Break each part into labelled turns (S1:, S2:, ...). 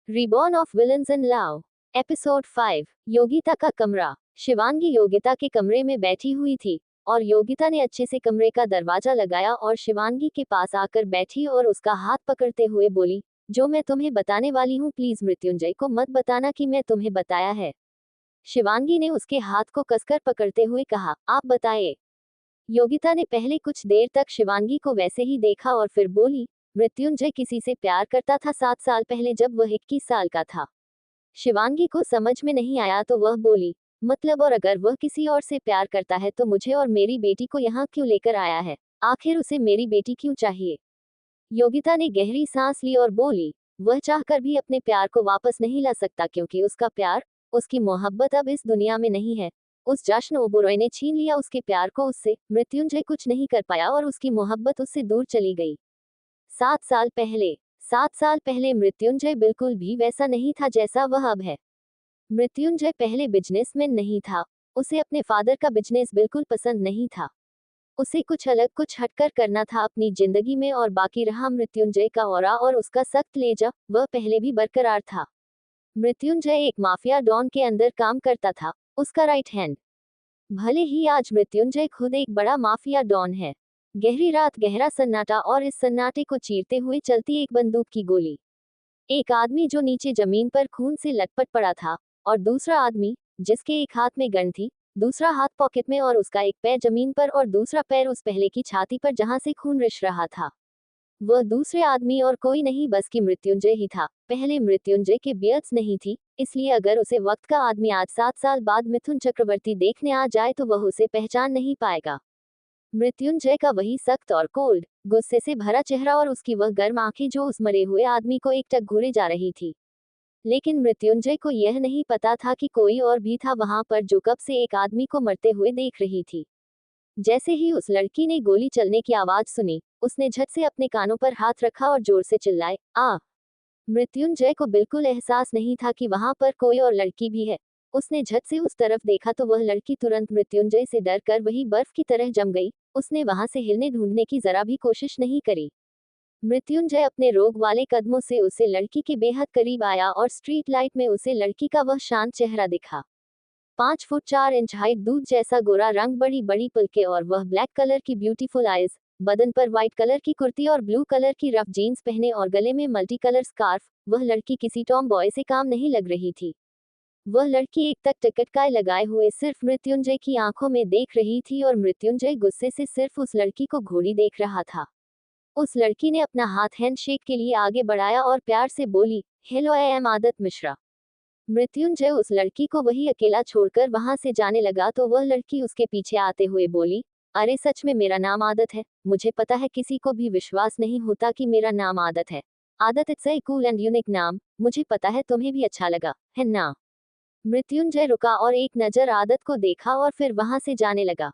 S1: Reborn of villains in love. Episode 5। Yogita का कमरा। शिवांगी योगिता के कमरे में बैठी हुई थी और योगिता ने अच्छे से कमरे का दरवाजा लगाया और शिवांगी के पास आकर बैठी और उसका हाथ पकड़ते हुए बोली, जो मैं तुम्हें बताने वाली हूँ प्लीज मृत्युंजय को मत बताना कि मैं तुम्हें बताया है। शिवांगी ने उसके हाथ को कसकर पकड़ते हुए कहा, आप बताइए। योगिता ने पहले कुछ देर तक शिवांगी को वैसे ही देखा और फिर बोली, मृत्युंजय किसी से प्यार करता था 7 साल पहले जब वह 21 साल का था। शिवांगी को समझ में नहीं आया तो वह बोली, मतलब और अगर वह किसी और से प्यार करता है तो मुझे और मेरी बेटी को यहाँ क्यों लेकर आया है? आखिर उसे मेरी बेटी क्यों चाहिए? योगिता ने गहरी सांस ली और बोली, वह चाहकर भी अपने प्यार को वापस नहीं ला सकता क्योंकि उसका प्यार, उसकी मोहब्बत अब इस दुनिया में नहीं है। उस जश्न ओबोरॉय ने छीन लिया उसके प्यार को उससे। मृत्युंजय कुछ नहीं कर पाया और उसकी मोहब्बत उससे दूर चली गई। 7 साल पहले 7 साल पहले मृत्युंजय बिल्कुल भी वैसा नहीं था जैसा वह अब है। मृत्युंजय पहले बिजनेसमैन नहीं था। उसे अपने फादर का बिजनेस बिल्कुल पसंद नहीं था। उसे कुछ अलग कुछ हटकर करना था अपनी जिंदगी में और बाकी रहा मृत्युंजय का ऑरा और उसका सख्त लेजा, वह पहले भी बरकरार था। मृत्युंजय एक माफिया डॉन के अंदर काम करता था, उसका राइट हैंड। भले ही आज मृत्युंजय खुद एक बड़ा माफिया डॉन है। गहरी रात, गहरा सन्नाटा और इस सन्नाटे को चीरते हुए चलती एक बंदूक की गोली। एक आदमी जो नीचे जमीन पर खून से लटपट पड़ा था और दूसरा आदमी जिसके एक हाथ में गन थी, दूसरा हाथ पॉकेट में और उसका एक पैर जमीन पर और दूसरा पैर उस पहले की छाती पर जहां से खून रिस रहा था। वह दूसरे आदमी और कोई नहीं बस कि मृत्युंजय ही था। पहले मृत्युंजय के बियर्ड्स नहीं थी, इसलिए अगर उसे वक्त का आदमी आज 7 साल बाद मिथुन चक्रवर्ती देखने आ जाए तो वह उसे पहचान नहीं पाएगा। मृत्युंजय का वही सख्त और कोल्ड, गुस्से से भरा चेहरा और उसकी वह गर्म आंखें जो उस मरे हुए आदमी को एकटक घूरे जा रही थी। लेकिन मृत्युंजय को यह नहीं पता था कि कोई और भी था वहां पर जो कब से एक आदमी को मरते हुए देख रही थी। जैसे ही उस लड़की ने गोली चलने की आवाज सुनी, उसने झट से अपने कानों पर हाथ रखा और जोर से चिल्लाए, आ। मृत्युंजय को बिल्कुल एहसास नहीं था कि वहां पर कोई और लड़की भी है। उसने झट से उस तरफ देखा तो वह लड़की तुरंत मृत्युंजय से डर कर वही बर्फ की तरह जम गई। उसने वहां से हिलने ढूंढने की जरा भी कोशिश नहीं करी। मृत्युंजय अपने रोग वाले कदमों से उसे लड़की के बेहद करीब आया और स्ट्रीट लाइट में उसे लड़की का वह शांत चेहरा दिखा। 5 फुट 4 इंच हाइट, दूध जैसा गोरा रंग, बड़ी बड़ी पलके और वह ब्लैक कलर की ब्यूटीफुल आईज, बदन पर व्हाइट कलर की कुर्ती और ब्लू कलर की रफ जीन्स पहने और गले में मल्टी कलर स्कार्फ। वह लड़की किसी टॉम बॉय से काम नहीं लग रही थी। वह लड़की एक तक टिकटकाय लगाए हुए सिर्फ मृत्युंजय की आंखों में देख रही थी और मृत्युंजय गुस्से से सिर्फ उस लड़की को घूरी देख रहा था। उस लड़की ने अपना हाथ हैंडशेक के लिए आगे बढ़ाया और प्यार से बोली, हेलो, आई एम आदत मिश्रा। मृत्युंजय उस लड़की को वही अकेला छोड़कर वहां से जाने लगा तो वह लड़की उसके पीछे आते हुए बोली, अरे सच में मेरा नाम आदत है। मुझे पता है किसी को भी विश्वास नहीं होता कि मेरा नाम आदत है। आदत, it's a cool and unique नाम। मुझे पता है तुम्हें भी अच्छा लगा है ना? मृत्युंजय रुका और एक नजर आदत को देखा और फिर वहां से जाने लगा।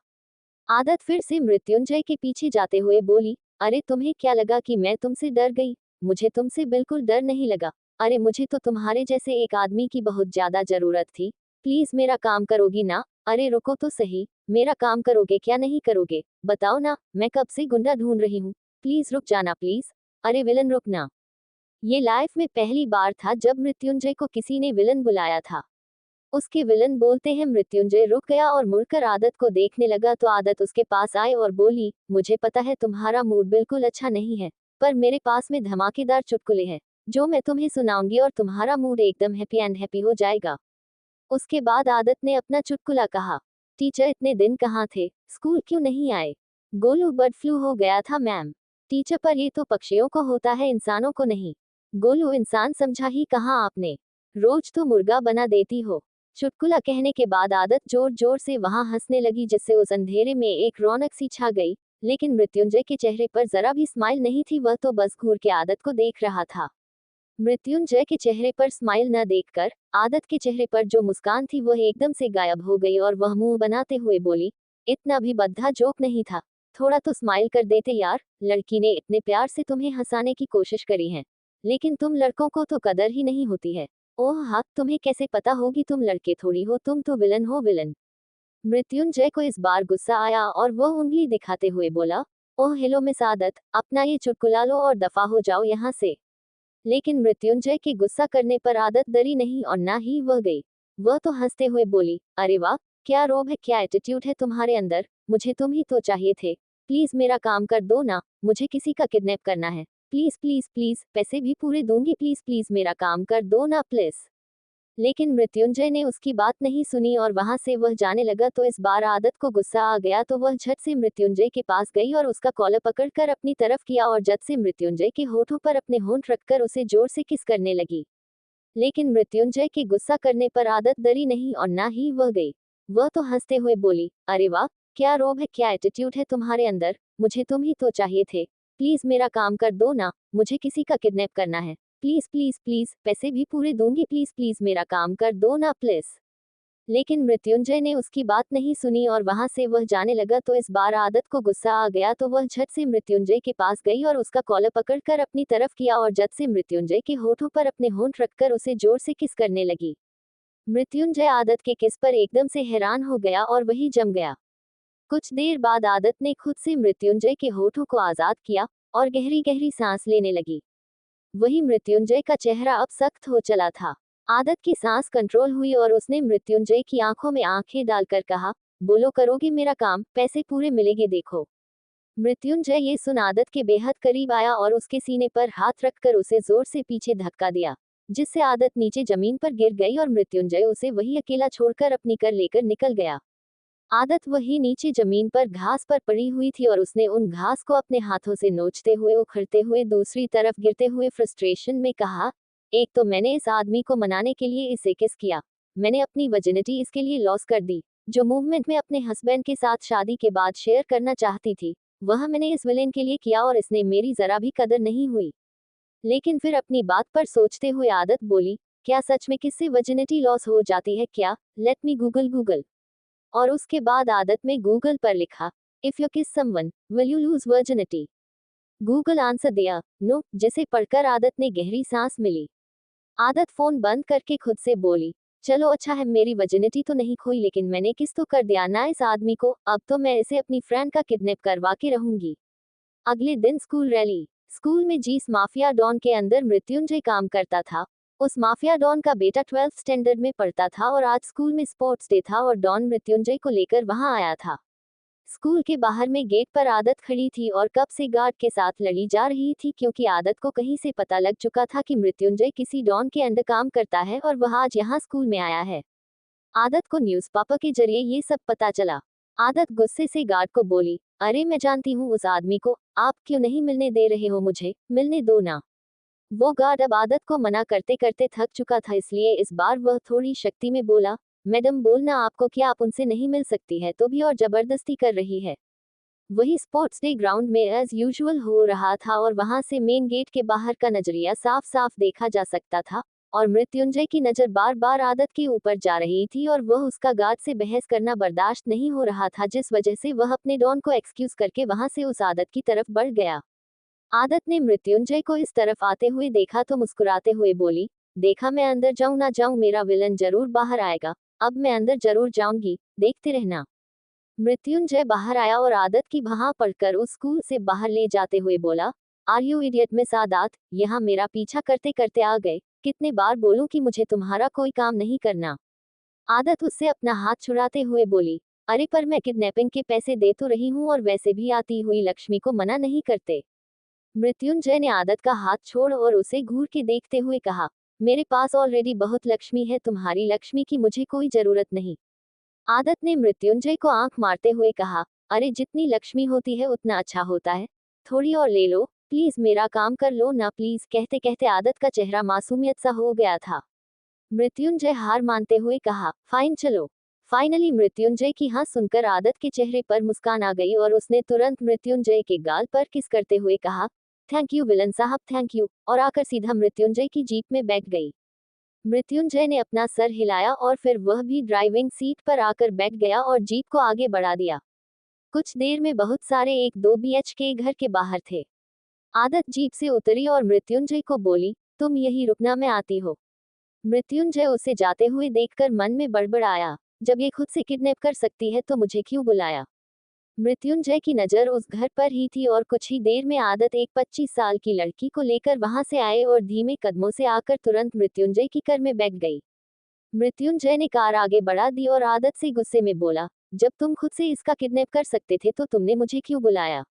S1: आदत फिर से मृत्युंजय के पीछे जाते हुए बोली, अरे तुम्हें क्या लगा कि मैं तुमसे डर गई? मुझे तुमसे बिल्कुल डर नहीं लगा। अरे मुझे तो तुम्हारे जैसे एक आदमी की बहुत ज्यादा जरूरत थी। प्लीज मेरा काम करोगी ना? अरे रुको तो सही, मेरा काम करोगे क्या नहीं करोगे? बताओ ना, मैं कब से गुंडा ढूंढ रही हूँ। प्लीज रुक जाना प्लीज। अरे विलन रुकना। ये लाइफ में पहली बार था जब मृत्युंजय को किसी ने विलन बुलाया था। उसके विलन बोलते हैं मृत्युंजय रुक गया और मुड़कर आदत को देखने लगा तो आदत उसके पास आए और बोली, मुझे पता है तुम्हारा मूड बिल्कुल अच्छा नहीं है, पर मेरे पास में धमाकेदार चुटकुले हैं जो मैं तुम्हें सुनाऊंगी और तुम्हारा मूड एकदम हैप्पी एंड हैप्पी हो जाएगा। उसके बाद आदत ने अपना चुटकुला कहा, टीचर इतने दिन कहाँ थे, स्कूल क्यों नहीं आए? गोलू, बर्ड फ्लू हो गया था मैम। टीचर, पर ये तो पक्षियों को होता है, इंसानों को नहीं। गोलू, इंसान समझा ही कहाँ आपने, रोज तो मुर्गा बना देती हो। चुटकुला कहने के बाद आदत जोर जोर से वहां हंसने लगी जिससे उस अंधेरे में एक रौनक सी छा गई। लेकिन मृत्युंजय के चेहरे पर जरा भी स्माइल नहीं थी, वह तो बस घूर के आदत को देख रहा था। मृत्युंजय के चेहरे पर स्माइल न देखकर आदत के चेहरे पर जो मुस्कान थी वह एकदम से गायब हो गई और वह मुंह बनाते हुए बोली, इतना भी बद्धा जोक नहीं था, थोड़ा तो स्माइल कर देते यार। लड़की ने इतने प्यार से तुम्हें हंसाने की कोशिश करी है, लेकिन तुम लड़कों को तो कदर ही नहीं होती है। ओह हाँ, तुम्हें कैसे पता होगी, तुम लड़के थोड़ी हो, तुम तो विलन हो, विलन। मृत्युंजय को इस बार गुस्सा आया और वह उंगली दिखाते हुए बोला, ओह हेलो मिस आदत, अपना ये चुटकुला लो और दफा हो जाओ यहाँ से। लेकिन मृत्युंजय के गुस्सा करने पर आदत डरी नहीं और ना ही वह गई। वह तो हंसते हुए बोली, अरे वाह, क्या रोब है, क्या एटीट्यूड है तुम्हारे अंदर, मुझे तुम ही तो चाहिए थे। प्लीज मेरा काम कर दो ना, मुझे किसी का किडनैप करना है। प्लीज प्लीज प्लीज, पैसे भी पूरे दूंगी, प्लीज प्लीज मेरा काम कर दो ना प्लीज। लेकिन मृत्युंजय ने उसकी बात नहीं सुनी और वहां से वह जाने लगा। तो इस बार आदत को गुस्सा आ गया तो वह झट से मृत्युंजय के पास गई और उसका कॉलर पकड़कर अपनी तरफ किया और झट से मृत्युंजय के होठों पर अपने होंठ रखकर उसे जोर से किस करने लगी। लेकिन मृत्युंजय के गुस्सा करने पर आदत डरी नहीं और ना ही वह गई। वह तो हंसते हुए बोली, अरे वाह, क्या रोब है, क्या एटीट्यूड है तुम्हारे अंदर, मुझे तुम ही तो चाहिए थे। प्लीज मेरा काम कर दो ना, मुझे किसी का किडनैप करना है। प्लीज प्लीज प्लीज, पैसे भी पूरे दूंगी, प्लीज प्लीज मेरा काम कर दो ना प्लीज। लेकिन मृत्युंजय ने उसकी बात नहीं सुनी और वहां से वह जाने लगा। तो इस बार आदत को गुस्सा आ गया तो वह झट से मृत्युंजय के पास गई और उसका कॉलर पकड़कर अपनी तरफ किया और झट से मृत्युंजय के होठों पर अपने होंठ रखकर उसे जोर से किस करने लगी। मृत्युंजय आदत के किस पर एकदम से हैरान हो गया और वही जम गया। कुछ देर बाद आदत ने खुद से मृत्युंजय के होठों को आजाद किया और गहरी गहरी सांस लेने लगी। वही मृत्युंजय का चेहरा अब सख्त हो चला था। आदत की सांस कंट्रोल हुई और उसने मृत्युंजय की आंखों में आंखें डालकर कहा, बोलो करोगे मेरा काम, पैसे पूरे मिलेंगे देखो। मृत्युंजय ये सुन आदत के बेहद करीब आया और उसके सीने पर हाथ रखकर उसे जोर से पीछे धक्का दिया, जिससे आदत नीचे जमीन पर गिर गई और मृत्युंजय उसे वही अकेला छोड़कर अपनी कर लेकर निकल गया। आदत वही नीचे जमीन पर घास पर पड़ी हुई थी और उसने उन घास को अपने हाथों से नोचते हुए उखड़ते हुए दूसरी तरफ गिरते हुए फ्रस्ट्रेशन में कहा, एक तो मैंने इस आदमी को मनाने के लिए इसे किस किया, मैंने अपनी वर्जिनिटी इसके लिए लॉस कर दी, जो मूवमेंट में अपने हस्बैंड के साथ शादी के बाद शेयर करना चाहती थी, वह मैंने इस विलेन के लिए किया और इसने मेरी जरा भी कदर नहीं हुई। लेकिन फिर अपनी बात पर सोचते हुए आदत बोली, क्या सच में किससे वर्जिनिटी लॉस हो जाती है क्या, लेट मी गूगल गूगल। और उसके बाद आदत में गूगल पर लिखा, इफ यू किस someone will you lose virginity. Google answer दिया, नो, जिसे पढ़कर आदत ने गहरी सांस मिली। आदत फोन बंद करके खुद से बोली, चलो अच्छा है मेरी वर्जिनिटी तो नहीं खोई लेकिन मैंने किस तो कर दिया ना इस आदमी को, अब तो मैं इसे अपनी फ्रेंड का किडनैप करवा के रहूंगी। अगले दिन स्कूल रैली। स्कूल में जिस माफिया डॉन के अंदर मृत्युंजय काम करता था, उस माफिया डॉन का बेटा 12th स्टैंडर्ड में पढ़ता था और आज स्कूल में स्पोर्ट्स डे था और डॉन मृत्युंजय को लेकर वहां आया था। स्कूल के बाहर में गेट पर आदत खड़ी थी और कब से गार्ड के साथ लड़ी जा रही थी, क्योंकि आदत को कहीं से पता लग चुका था कि मृत्युंजय किसी डॉन के अंडर काम करता है और वह आज यहाँ स्कूल में आया है। आदत को न्यूज़ पेपर के जरिए ये सब पता चला। आदत गुस्से से गार्ड को बोली, अरे मैं जानती हूँ उस आदमी को, आप क्यों नहीं मिलने दे रहे हो मुझे, मिलने दो ना। वो गार्ड अब आदत को मना करते करते थक चुका था, इसलिए इस बार वह थोड़ी शक्ति में बोला, मैडम बोलना आपको क्या, आप उनसे नहीं मिल सकती है तो भी और जबरदस्ती कर रही है। वही स्पोर्ट्स डे ग्राउंड में एज यूजुअल हो रहा था और वहां से मेन गेट के बाहर का नजरिया साफ साफ देखा जा सकता था और मृत्युंजय की नजर बार बार आदत के ऊपर जा रही थी और वह उसका गार्ड से बहस करना बर्दाश्त नहीं हो रहा था, जिस वजह से वह अपने डॉन को एक्सक्यूज करके वहां से उस आदत की तरफ बढ़ गया। आदत ने मृत्युंजय को इस तरफ आते हुए देखा तो मुस्कुराते हुए बोली, देखा मैं अंदर जाऊं ना जाऊं मेरा विलन जरूर बाहर आएगा, अब मैं अंदर जरूर जाऊंगी, देखते रहना। मृत्युंजय बाहर आया और आदत की वहां पढ़कर उस स्कूल से बाहर ले जाते हुए बोला, आर यू इडियट मिस आदत, यहाँ मेरा पीछा करते करते आ गए, कितने बार बोलूं कि मुझे तुम्हारा कोई काम नहीं करना। आदत उससे अपना हाथ छुड़ाते हुए बोली, अरे पर मैं किडनैपिंग के पैसे दे तो रही हूँ और वैसे भी आती हुई लक्ष्मी को मना नहीं करते। मृत्युंजय ने आदत का हाथ छोड़ और उसे घूर के देखते हुए कहा, मेरे पास ऑलरेडी बहुत लक्ष्मी है, तुम्हारी लक्ष्मी की मुझे कोई जरूरत नहीं। आदत ने मृत्युंजय को आंख मारते हुए कहा, अरे जितनी लक्ष्मी होती है उतना अच्छा होता है, थोड़ी और ले लो, प्लीज मेरा काम कर लो ना प्लीज। कहते कहते आदत का चेहरा मासूमियत सा हो गया था। मृत्युंजय हार मानते हुए कहा, फाइन चलो। फाइनली मृत्युंजय की हाँ सुनकर आदत के चेहरे पर मुस्कान आ गई और उसने तुरंत मृत्युंजय के गाल पर किस करते हुए कहा, थैंक यू विलन साहब थैंक यू, और आकर सीधा मृत्युंजय की जीप में बैठ गई। मृत्युंजय ने अपना सर हिलाया और फिर वह भी ड्राइविंग सीट पर आकर बैठ गया और जीप को आगे बढ़ा दिया। कुछ देर में बहुत सारे 1-2 BHK घर के बाहर थे। आदत जीप से उतरी और मृत्युंजय को बोली, तुम यही रुकना, मैं आती हो। मृत्युंजय उसे जाते हुए देखकर मन में बड़बड़ाया, जब ये खुद से किडनैप कर सकती है तो मुझे क्यों बुलाया। मृत्युंजय की नजर उस घर पर ही थी और कुछ ही देर में आदत एक 25 साल की लड़की को लेकर वहां से आए और धीमे कदमों से आकर तुरंत मृत्युंजय की कार में बैठ गई। मृत्युंजय ने कार आगे बढ़ा दी और आदत से गुस्से में बोला, जब तुम खुद से इसका किडनैप कर सकते थे तो तुमने मुझे क्यों बुलाया?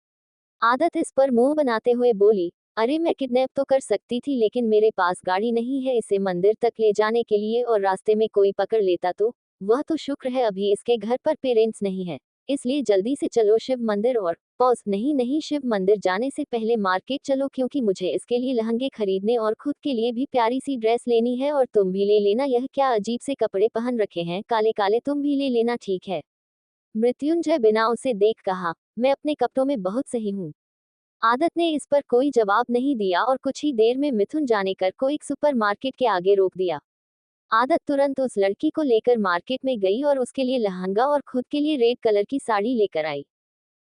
S1: आदत इस पर मुंह बनाते हुए बोली, अरे मैं किडनैप तो कर सकती थी लेकिन मेरे पास गाड़ी नहीं है इसे मंदिर तक ले जाने के लिए, और रास्ते में कोई पकड़ लेता तो। वह तो शुक्र है अभी इसके घर पर पेरेंट्स नहीं है, इसलिए जल्दी से चलो शिव मंदिर। और पॉज, नहीं नहीं, शिव मंदिर जाने से पहले मार्केट चलो क्योंकि मुझे इसके लिए लहंगे खरीदने और खुद के लिए भी प्यारी सी ड्रेस लेनी है, और तुम भी ले लेना। यह क्या अजीब से कपड़े पहन रखे हैं, काले काले, तुम भी ले लेना ठीक है? मृत्युंजय बिना उसे देख कहा, मैं अपने कपड़ों में बहुत सही हूँ। आदत ने इस पर कोई जवाब नहीं दिया और कुछ ही देर में मिथुन जानेकर को एक सुपरमार्केट के आगे रोक दिया। आदत तुरंत उस लड़की को लेकर मार्केट में गई और उसके लिए लहंगा और खुद के लिए रेड कलर की साड़ी लेकर आई।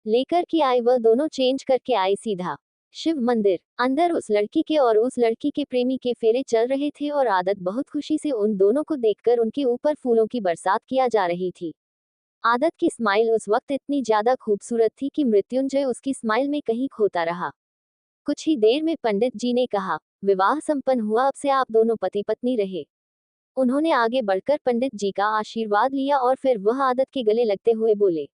S1: लेकर के आई वह दोनों चेंज करके आई सीधा शिव मंदिर। अंदर उस लड़की के और उस लड़की के प्रेमी के फेरे चल रहे थे और आदत बहुत खुशी से उन दोनों को देखकर उनके ऊपर फूलों की बरसात किया जा रही थी। आदत की स्माइल उस वक्त इतनी ज्यादा खूबसूरत थी कि मृत्युंजय उसकी स्माइल में कहीं खोता रहा। कुछ ही देर में पंडित जी ने कहा, विवाह संपन्न हुआ, अब से आप दोनों पति पत्नी रहे। उन्होंने आगे बढ़कर पंडित जी का आशीर्वाद लिया और फिर वह आदत के गले लगते हुए बोले,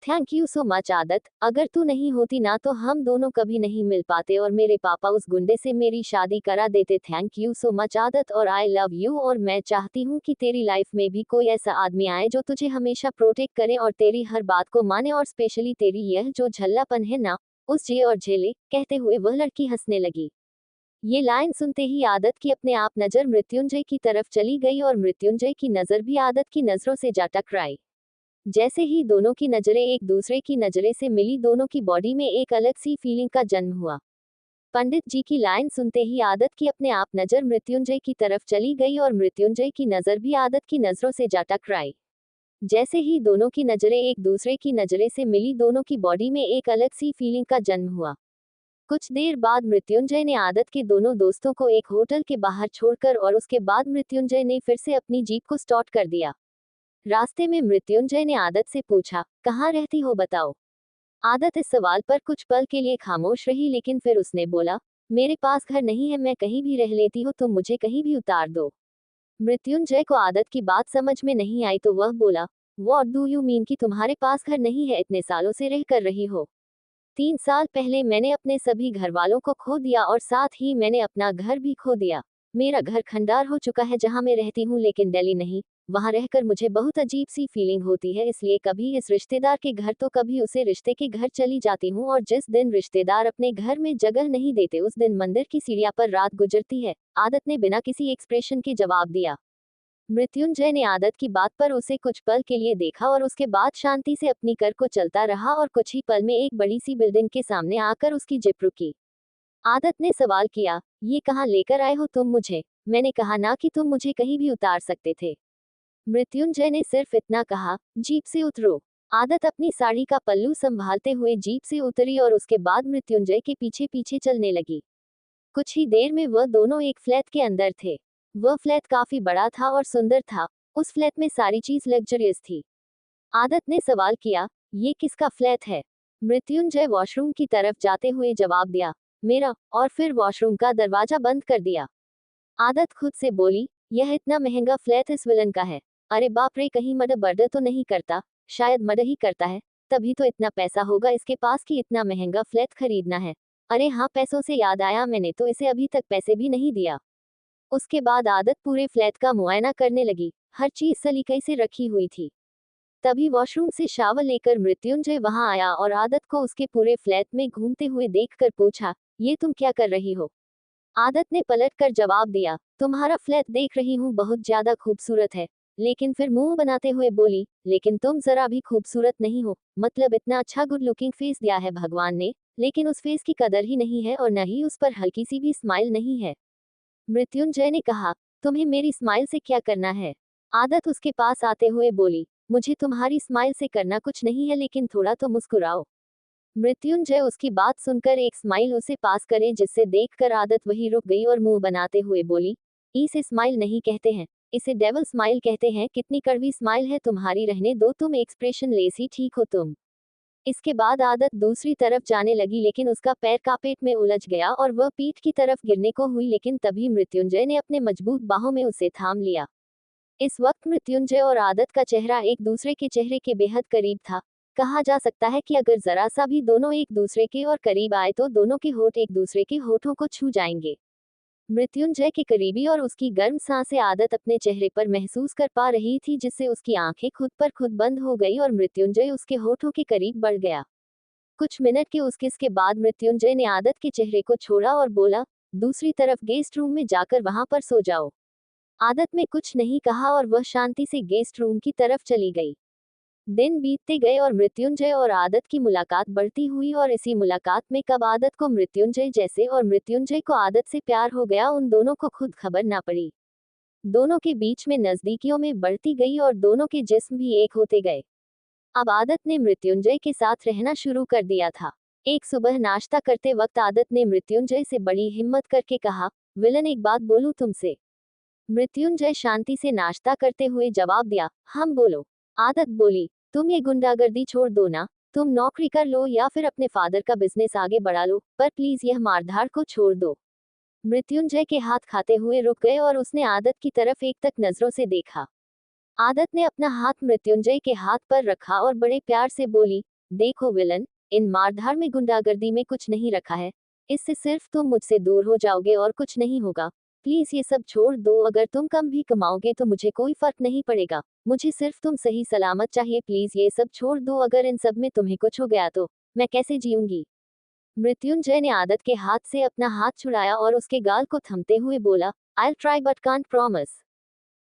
S1: थैंक यू सो मच आदत, अगर तू नहीं होती ना तो हम दोनों कभी नहीं मिल पाते और मेरे पापा उस गुंडे से मेरी शादी करा देते। थैंक यू सो मच आदत, और आई लव यू, और मैं चाहती हूँ कि तेरी लाइफ में भी कोई ऐसा आदमी आए जो तुझे हमेशा प्रोटेक्ट करे और तेरी हर बात को माने, और स्पेशली तेरी यह जो झल्लापन है ना, उस जे और झेले। कहते हुए वह लड़की हंसने लगी। ये लाइन सुनते ही आदत की अपने आप नजर मृत्युंजय की तरफ चली गई और मृत्युंजय की नजर भी आदत की नजरों से जा टकराई। जैसे ही दोनों की नजरें एक दूसरे की नजरें से मिली, दोनों की बॉडी में एक अलग सी फीलिंग का जन्म हुआ। पंडित जी की लाइन सुनते ही आदत की अपने आप नजर मृत्युंजय की तरफ चली गई और मृत्युंजय की नजर भी आदत की नजरों से जा टकराई। जैसे ही दोनों की नजरें एक दूसरे की नजरें से मिली, दोनों की बॉडी में एक अलग सी फीलिंग का जन्म हुआ। कुछ देर बाद मृत्युंजय ने आदत के दोनों दोस्तों को एक होटल के बाहर छोड़कर और उसके बाद मृत्युंजय ने फिर से अपनी जीप को स्टार्ट कर दिया। रास्ते में मृत्युंजय ने आदत से पूछा, कहाँ रहती हो बताओ? आदत इस सवाल पर कुछ पल के लिए खामोश रही, लेकिन फिर उसने बोला, मेरे पास घर नहीं है, मैं कहीं भी रह लेती हूँ, तुम मुझे कहीं भी उतार दो। मृत्युंजय को आदत की बात समझ में नहीं आई तो वह बोला, व्हाट डू यू मीन कि तुम्हारे पास घर नहीं है? इतने सालों से रह कर रही हो। 3 साल पहले मैंने अपने सभी घर वालों को खो दिया और साथ ही मैंने अपना घर भी खो दिया। मेरा घर खंडार हो चुका है जहां मैं रहती हूँ, लेकिन दिल्ली नहीं। वहां रहकर मुझे बहुत अजीब सी फीलिंग होती है, इसलिए कभी इस रिश्तेदार के घर तो कभी उसे रिश्ते के घर चली जाती हूँ, और जिस दिन रिश्तेदार अपने घर में जगह नहीं देते उस दिन मंदिर की सीढ़ियां पर रात गुजरती है। आदत ने बिना किसी एक्सप्रेशन के जवाब दिया। मृत्युंजय ने आदत की बात पर उसे कुछ पल के लिए देखा और उसके बाद शांति से अपनी कार को चलता रहा और कुछ ही पल में एक बड़ी सी बिल्डिंग के सामने आकर उसकी जीप रुकी। आदत ने सवाल किया, ये कहाँ लेकर आए हो तुम मुझे? मैंने कहा ना कि तुम मुझे कहीं भी उतार सकते थे। मृत्युंजय ने सिर्फ इतना कहा, जीप से उतरो। आदत अपनी साड़ी का पल्लू संभालते हुए जीप से उतरी और उसके बाद मृत्युंजय के पीछे पीछे चलने लगी। कुछ ही देर में वह दोनों एक फ्लैट के अंदर थे। वह फ्लैट काफी बड़ा था और सुंदर था। उस फ्लैट में सारी चीज लग्जरियस थी। आदत ने सवाल किया, ये किसका फ्लैट है? मृत्युंजय वॉशरूम की तरफ जाते हुए जवाब दिया, मेरा, और फिर वॉशरूम का दरवाजा बंद कर दिया। आदत खुद से बोली, यह इतना महंगा फ्लैट इस विलन का है। अरे बाप रे, कहीं मर्डर बर्डर तो नहीं करता? शायद मर्डर ही करता है, तभी तो इतना पैसा होगा इसके पास कि इतना महंगा फ्लैट खरीदना है। अरे हाँ, पैसों से याद आया, मैंने तो इसे अभी तक पैसे भी नहीं दिया। उसके बाद आदत पूरे फ्लैट का मुआयना करने लगी। हर चीज सलीके से रखी हुई थी। तभी वॉशरूम से शावर लेकर मृत्युंजय वहां आया और आदत को उसके पूरे फ्लैट में घूमते हुए देखकर पूछा, ये तुम क्या कर रही हो? आदत ने पलटकर जवाब दिया, तुम्हारा फ्लैट देख रही हूँ, बहुत ज्यादा खूबसूरत है। लेकिन फिर मुंह बनाते हुए बोली, लेकिन तुम जरा भी खूबसूरत नहीं हो। मतलब इतना अच्छा गुड लुकिंग फेस दिया है भगवान ने, लेकिन उस फेस की कदर ही नहीं है और न ही उस पर हल्की सी भी स्माइल नहीं है। मृत्युंजय ने कहा, तुम्हें मेरी स्माइल से क्या करना है? आदत उसके पास आते हुए बोली, मुझे तुम्हारी स्माइल से करना कुछ नहीं है, लेकिन थोड़ा तो मुस्कुराओ। मृत्युंजय उसकी बात सुनकर एक स्माइल उसे पास करे, जिससे देखकर आदत वही रुक गई और मुंह बनाते हुए बोली, इसे स्माइल नहीं कहते हैं, इसे डेविल स्माइल कहते हैं। कितनी कड़वी स्माइल है तुम्हारी, रहने दो, तुम एक्सप्रेशन लेस ही ठीक हो तुम। इसके बाद आदत दूसरी तरफ जाने लगी, लेकिन उसका पैर कारपेट में उलझ गया और वह पीठ की तरफ गिरने को हुई, लेकिन तभी मृत्युंजय ने अपने मजबूत बाहों में उसे थाम लिया। इस वक्त मृत्युंजय और आदत का चेहरा एक दूसरे के चेहरे के बेहद करीब था। कहा जा सकता है कि अगर जरा सा भी दोनों एक दूसरे के और करीब आए तो दोनों के होठ एक दूसरे के होठों को छू जाएंगे। मृत्युंजय के करीबी और उसकी गर्म सांसें आदत अपने चेहरे पर महसूस कर पा रही थी, जिससे उसकी आंखें खुद पर खुद बंद हो गई और मृत्युंजय उसके होठों के करीब बढ़ गया। कुछ मिनट के उस किस के बाद मृत्युंजय ने आदत के चेहरे को छोड़ा और बोला, दूसरी तरफ गेस्ट रूम में जाकर वहां पर सो जाओ। आदत में कुछ नहीं कहा और वह शांति से गेस्ट रूम की तरफ चली गई। दिन बीतते गए और मृत्युंजय और आदत की मुलाकात बढ़ती हुई, और इसी मुलाकात में कब आदत को मृत्युंजय जैसे और मृत्युंजय को आदत से प्यार हो गया, उन दोनों को खुद खबर ना पड़ी। दोनों के बीच में नजदीकियों में बढ़ती गई और दोनों के जिस्म भी एक होते गए। अब आदत ने मृत्युंजय के साथ रहना शुरू कर दिया था। एक सुबह नाश्ता करते वक्त आदत ने मृत्युंजय से बड़ी हिम्मत करके कहा, विलन एक बात बोलूं तुमसे। मृत्युंजय शांति से नाश्ता करते हुए जवाब दिया, हम बोलो। आदत बोली, तुम ये गुंडागर्दी छोड़ दो ना, तुम नौकरी कर लो या फिर अपने फादर का बिजनेस आगे बढ़ा लो, पर प्लीज यह मारधाड़ को छोड़ दो। मृत्युंजय के हाथ खाते हुए रुक गए और उसने आदत की तरफ एक तक नजरों से देखा। आदत ने अपना हाथ मृत्युंजय के हाथ पर रखा और बड़े प्यार से बोली, देखो विलन, इन मारधाड़ में गुंडागर्दी में कुछ नहीं रखा है। इससे सिर्फ तुम मुझसे दूर हो जाओगे और कुछ नहीं होगा। प्लीज ये सब छोड़ दो, अगर तुम कम भी कमाओगे तो मुझे कोई फर्क नहीं पड़ेगा। मुझे सिर्फ तुम सही सलामत चाहिए। प्लीज ये सब छोड़ दो, अगर इन सब में तुम्हें कुछ हो गया तो मैं कैसे जीऊंगी। मृत्युंजय ने आदत के हाथ से अपना हाथ छुड़ाया और उसके गाल को थमते हुए बोला, I'll try but can't promise।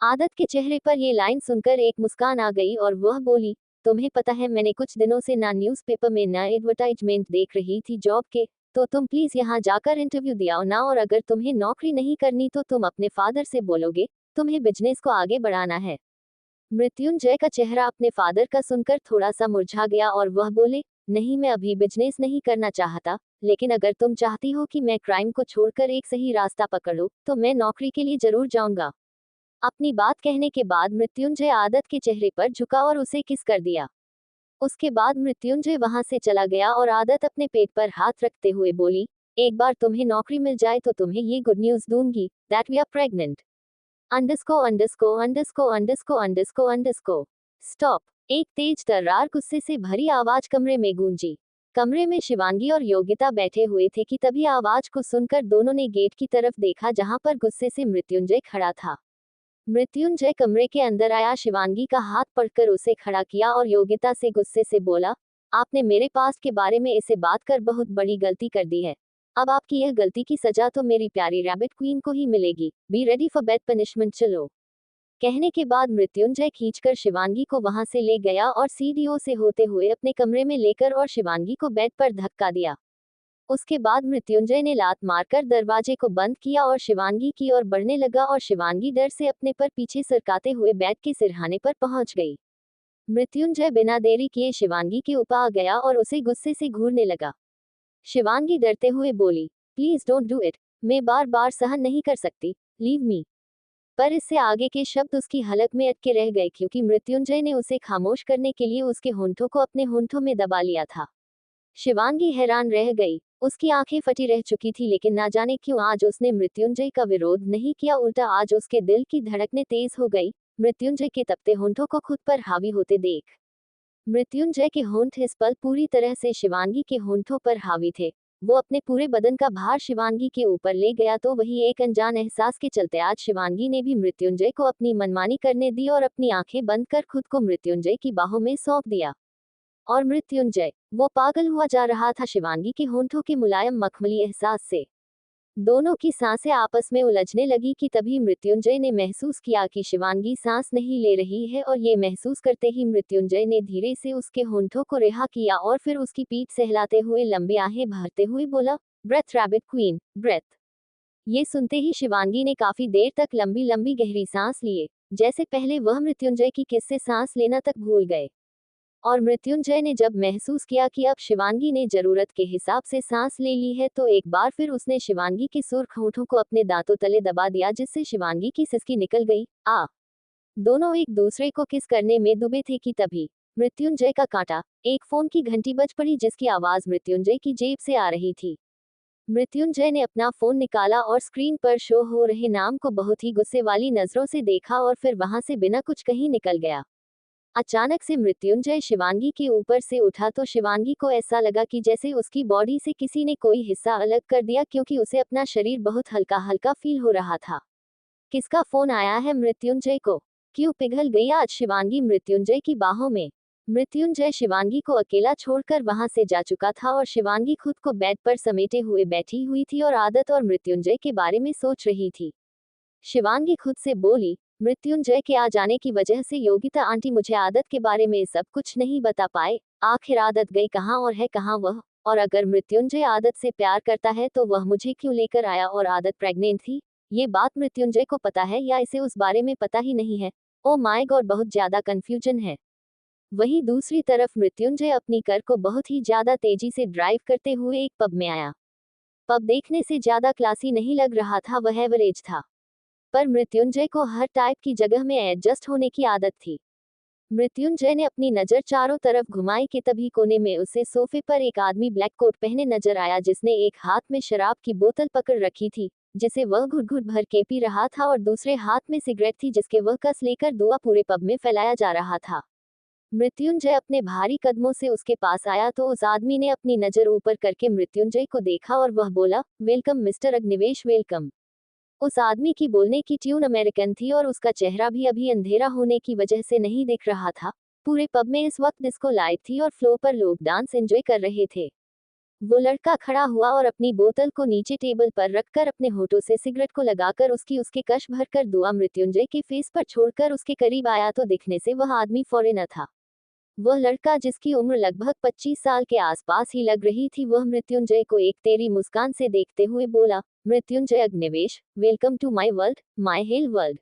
S1: आदत के चेहरे पर ये लाइन सुनकर एक मुस्कान आ गई और वह बोली, तुम्हें पता है मैंने कुछ दिनों से ना न्यूज़पेपर में ना एडवर्टाइजमेंट देख रही थी जॉब के, तो तुम प्लीज यहाँ जाकर इंटरव्यू दिया ना, और अगर तुम्हें नौकरी नहीं करनी तो तुम अपने फादर से बोलोगे, तुम्हें बिजनेस को आगे बढ़ाना है। मृत्युंजय का चेहरा अपने फादर का सुनकर थोड़ा सा मुरझा गया और वह बोले, नहीं मैं अभी बिजनेस नहीं करना चाहता, लेकिन अगर तुम चाहती हो कि मैं क्राइम को छोड़कर एक सही रास्ता पकड़ूं, तो मैं नौकरी के लिए जरूर जाऊंगा। अपनी बात कहने के बाद मृत्युंजय आदत के चेहरे पर झुका और उसे किस कर दिया। उसके बाद मृत्युंजय वहां से चला गया और आदत अपने पेट पर हाथ रखते हुए बोली, एक बार तुम्हें नौकरी मिल जाए तो तुम्हें ये गुड न्यूज दूंगी, that we are pregnant. Underscore underscore underscore underscore underscore underscore stop. एक तेज तर्रार गुस्से से भरी आवाज कमरे में गूंजी। कमरे में शिवांगी और योगिता बैठे हुए थे कि तभी आवाज को सुनकर दोनों ने गेट की तरफ देखा, जहां पर गुस्से से मृत्युंजय खड़ा था। मृत्युंजय कमरे के अंदर आया, शिवांगी का हाथ पकड़कर उसे खड़ा किया और योगिता से गुस्से से बोला, आपने मेरे पास्ट के बारे में इसे बात कर बहुत बड़ी गलती कर दी है। अब आपकी यह गलती की सजा तो मेरी प्यारी रैबिट क्वीन को ही मिलेगी। Be ready for bed punishment, चलो। कहने के बाद मृत्युंजय खींचकर शिवांगी को वहां से ले गया और सीढ़ियों से होते हुए अपने कमरे में लेकर और शिवांगी को बेड पर धक्का दिया। उसके बाद मृत्युंजय ने लात मारकर दरवाजे को बंद किया और शिवांगी की ओर बढ़ने लगा, और शिवांगी डर से अपने पर पीछे सरकाते हुए बेड के सिरहाने पर पहुंच गई। मृत्युंजय बिना देरी किए शिवांगी के ऊपर आ गया और उसे गुस्से से घूरने लगा। शिवांगी डरते हुए बोली, प्लीज डोंट डू इट, मैं बार बार सहन नहीं कर सकती, लीव मी। पर इससे आगे के शब्द उसकी हलक में अटके रह गए, क्योंकि मृत्युंजय ने उसे खामोश करने के लिए उसके होंठों को अपने होंठों में दबा लिया था। शिवांगी हैरान रह गई। उसकी आंखें फटी रह चुकी थी, लेकिन ना जाने क्यों आज उसने मृत्युंजय का विरोध नहीं किया, उल्टा आज उसके दिल की धड़कनें तेज हो गई, मृत्युंजय के तपते होंठों को खुद पर हावी होते देख। मृत्युंजय के होंठ इस पल पूरी तरह से शिवांगी के होंठों पर हावी थे। वो अपने पूरे बदन का भार शिवांगी के ऊपर ले गया, तो वही एक अनजान एहसास के चलते आज शिवांगी ने भी मृत्युंजय को अपनी मनमानी करने दी और अपनी आंखें बंद कर खुद को मृत्युंजय की बाहों में सौंप दिया। और मृत्युंजय, वो पागल हुआ जा रहा था शिवांगी के होंठों के मुलायम मखमली एहसास से। दोनों की सांसें आपस में उलझने लगी कि तभी मृत्युंजय ने महसूस किया कि शिवांगी सांस नहीं ले रही है, और ये महसूस करते ही मृत्युंजय ने धीरे से उसके होंठों को रिहा किया और फिर उसकी पीठ सहलाते हुए लंबी आहें भरते हुए बोला, ब्रेथ रैबिट क्वीन, ब्रेथ। ये सुनते ही शिवांगी ने काफी देर तक लंबी लंबी गहरी सांस लिए, जैसे पहले वह मृत्युंजय की किस से सांस लेना तक भूल गए। और मृत्युंजय ने जब महसूस किया कि अब शिवांगी ने जरूरत के हिसाब से सांस ले ली है, तो एक बार फिर उसने शिवांगी के सुर्ख होंठों को अपने दांतों तले दबा दिया, जिससे शिवांगी की सिसकी निकल गई। दोनों एक दूसरे को किस करने में डूबे थे कि तभी मृत्युंजय का कांटा। एक फोन की घंटी बज पड़ी जिसकी आवाज मृत्युंजय की जेब से आ रही थी। मृत्युंजय ने अपना फोन निकाला और स्क्रीन पर शो हो रहे नाम को बहुत ही गुस्से वाली नजरों से देखा और फिर वहां से बिना कुछ कहीं निकल गया। अचानक से मृत्युंजय शिवांगी के ऊपर से उठा तो शिवांगी को ऐसा लगा कि जैसे उसकी बॉडी से किसी ने कोई हिस्सा अलग कर दिया, क्योंकि उसे अपना शरीर बहुत हल्का हल्का फील हो रहा था। किसका फोन आया है मृत्युंजय को? क्यों पिघल गई आज शिवांगी मृत्युंजय की बाहों में? मृत्युंजय शिवांगी को अकेला छोड़कर वहां से जा चुका था और शिवांगी खुद को बेड पर समेटे हुए बैठी हुई थी और आदत और मृत्युंजय के बारे में सोच रही थी। शिवांगी खुद से बोली, मृत्युंजय के आ जाने की वजह से योगिता आंटी मुझे आदत के बारे में सब कुछ नहीं बता पाए। आखिर आदत गई कहाँ और है कहाँ वह? और अगर मृत्युंजय आदत से प्यार करता है तो वह मुझे क्यों लेकर आया और आदत प्रेग्नेंट थी? ये बात मृत्युंजय को पता है या इसे उस बारे में पता ही नहीं है? ओ माय गॉड, बहुत ज्यादा कंफ्यूजन है। वहीं दूसरी तरफ मृत्युंजय अपनी कार को बहुत ही ज्यादा तेजी से ड्राइव करते हुए एक पब में आया। पब देखने से ज्यादा क्लासी नहीं लग रहा था, वह एवरेज था। पर मृत्युंजय को हर टाइप की जगह में एडजस्ट होने की आदत थी। मृत्युंजय ने अपनी नजर चारों तरफ घुमाई कि तभी कोने में उसे सोफे पर एक आदमी ब्लैक कोट पहने नजर आया, जिसने एक हाथ में शराब की बोतल पकड़ रखी थी जिसे वह घुट घुट भर के पी रहा था और दूसरे हाथ में सिगरेट थी जिसके वह कस लेकर धुआं पूरे पब में फैलाया जा रहा था। मृत्युंजय अपने भारी कदमों से उसके पास आया तो उस आदमी ने अपनी नजर ऊपर करके मृत्युंजय को देखा और वह बोला, वेलकम मिस्टर अग्निवेश, वेलकम। उस आदमी की बोलने की ट्यून अमेरिकन थी और उसका चेहरा भी अभी अंधेरा होने की वजह से नहीं दिख रहा था। पूरे पब में इस वक्त डिस्को लाइट थी और फ्लोर पर लोग डांस एंजॉय कर रहे थे। वो लड़का खड़ा हुआ और अपनी बोतल को नीचे टेबल पर रखकर अपने होठों से सिगरेट को लगाकर उसके कश भरकर धुआं मृत्युंजय के फेस पर छोड़कर उसके करीब आया तो दिखने से वह आदमी फॉरेनर था। वह लड़का जिसकी उम्र लगभग 25 साल के आसपास ही लग रही थी, वह मृत्युंजय को एक तेरी मुस्कान से देखते हुए बोला, Mrityunjay Agnivesh, welcome to my world, my hell world.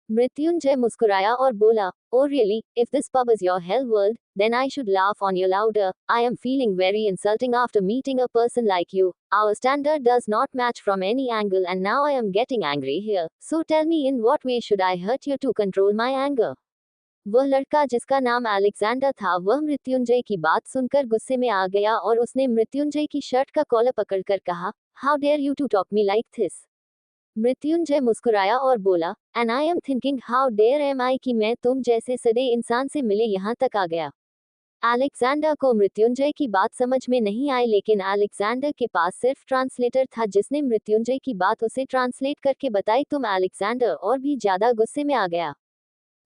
S1: Mrityunjay मुस्कुराया और बोला, oh really, if this pub is your hell world, then I should laugh on your louder. I am feeling very insulting after meeting a person like you. Our standard does not match from any angle and now I am getting angry here. So tell me in what way should I hurt you to control my anger. वह लड़का जिसका नाम Alexander था, वह मृत्युंजय की बात सुनकर गुस्से में आ गया और उसने मृत्युंजय की शर्ट का कॉलर पकड़कर कहा, how dare you to talk me like this. Mrityunjay मुस्कुराया और बोला, and I am thinking how dare am I कि मैं तुम जैसे सड़े इंसान से मिले यहाँ तक आ गया। अलेक्जेंडर को मृत्युंजय की बात समझ में नहीं आई, लेकिन अलेक्जेंडर के पास सिर्फ ट्रांसलेटर था जिसने मृत्युंजय की बात उसे ट्रांसलेट करके बताई। तुम अलेक्जेंडर और भी ज्यादा गुस्से में आ गया।